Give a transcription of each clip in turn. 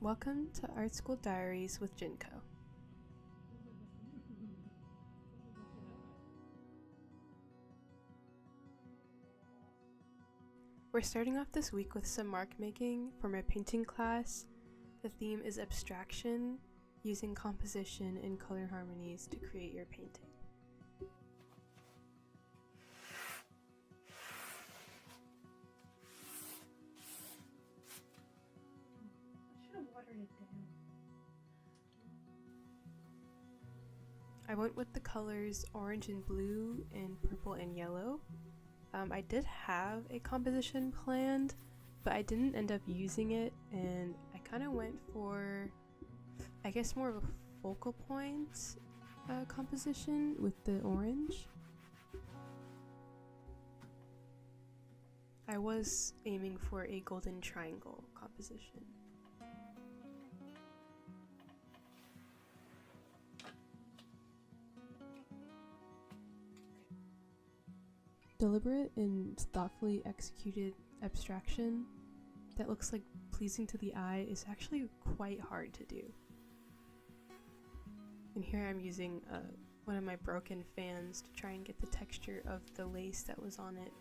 Welcome to Art School Diaries with Jinko. We're starting off this week with some mark making for my painting class. The theme is abstraction, using composition and color harmonies to create your painting. I went with the colors orange and blue and purple and yellow. I did have a composition planned, but I didn't end up using it, and I kind of went for, I guess, more of a focal point composition with the orange. I was aiming for a golden triangle composition. Deliberate and thoughtfully executed abstraction that looks like pleasing to the eye is actually quite hard to do. And here I'm using one of my broken fans to try and get the texture of the lace that was on it.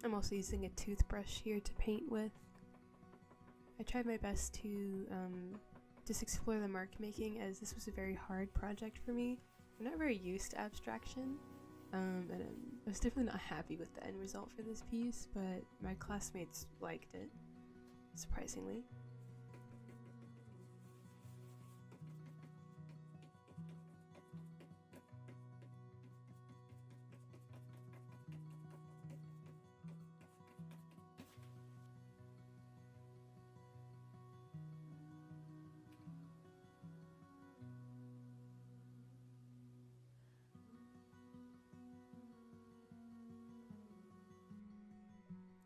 I'm also using a toothbrush here to paint with. I tried my best to just explore the mark making, as this was a very hard project for me. I'm not very used to abstraction, and I was definitely not happy with the end result for this piece, but my classmates liked it, surprisingly.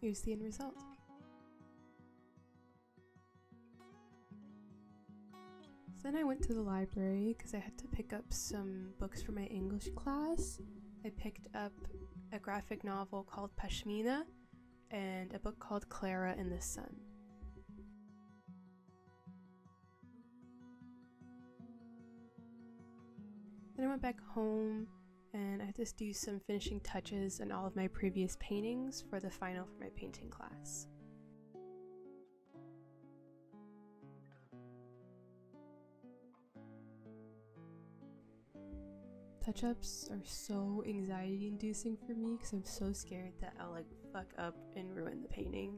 Here's the end result. So then I went to the library because I had to pick up some books for my English class. I picked up a graphic novel called Pashmina and a book called Clara in the Sun. Then I went back home and I had to do some finishing touches on all of my previous paintings for the final for my painting class. Touch-ups are so anxiety-inducing for me because I'm so scared that I'll fuck up and ruin the painting.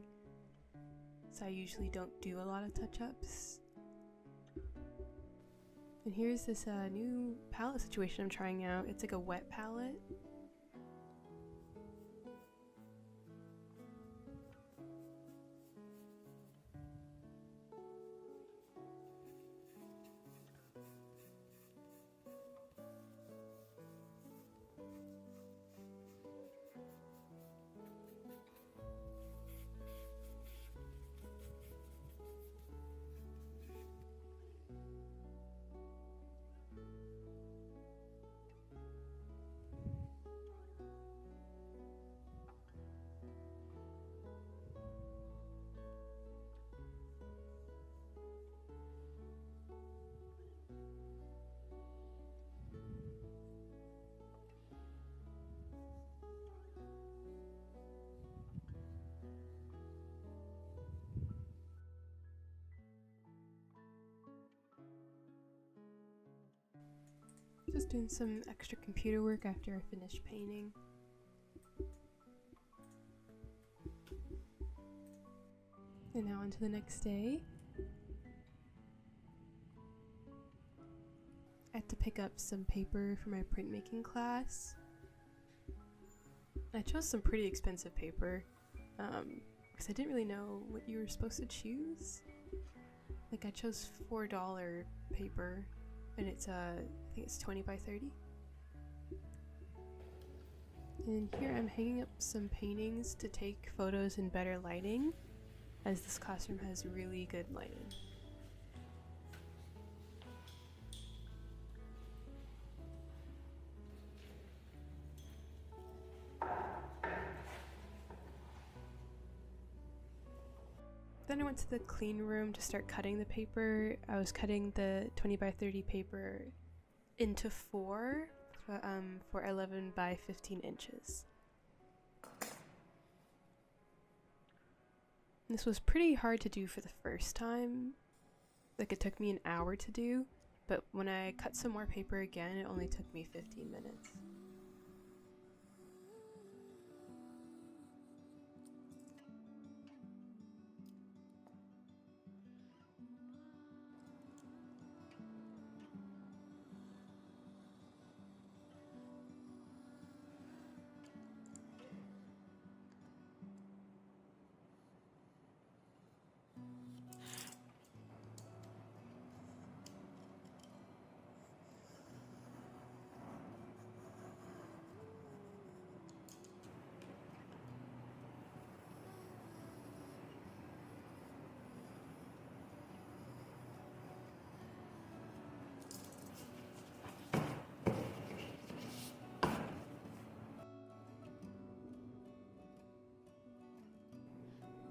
So I usually don't do a lot of touch-ups. And here's this new palette situation I'm trying out. It's like a wet palette. Just doing some extra computer work after I finished painting. And now on to the next day. I had to pick up some paper for my printmaking class. I chose some pretty expensive paper because I didn't really know what you were supposed to choose. I chose $4 paper, and it's I think it's 20 by 30. And here I'm hanging up some paintings to take photos in better lighting. as this classroom has really good lighting. Then I went to the clean room to start cutting the paper. I was cutting the 20 by 30 paper into four for 11 by 15 inches. This was pretty hard to do for the first time. Like, it took me an hour to do, but when I cut some more paper again, it only took me 15 minutes.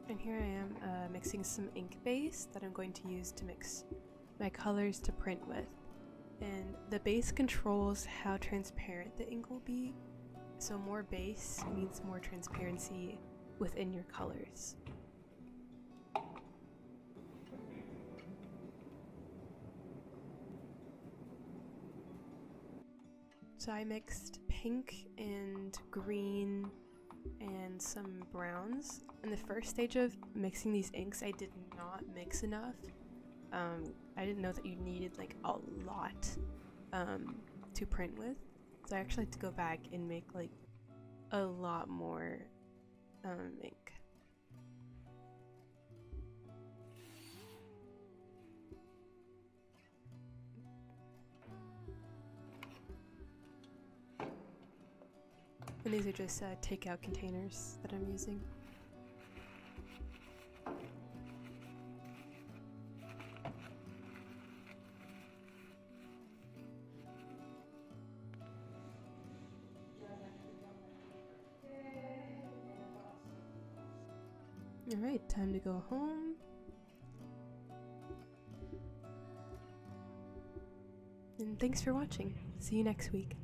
And here I am mixing some ink base that I'm going to use to mix my colors to print with. And the base controls how transparent the ink will be, so more base means more transparency within your colors. So I mixed pink and green and some browns. In the first stage of mixing these inks, I did not mix enough. I didn't know that you needed like a lot to print with, so I actually had to go back and make like a lot more ink. And these are just takeout containers that I'm using. Alright, time to go home. And thanks for watching. See you next week.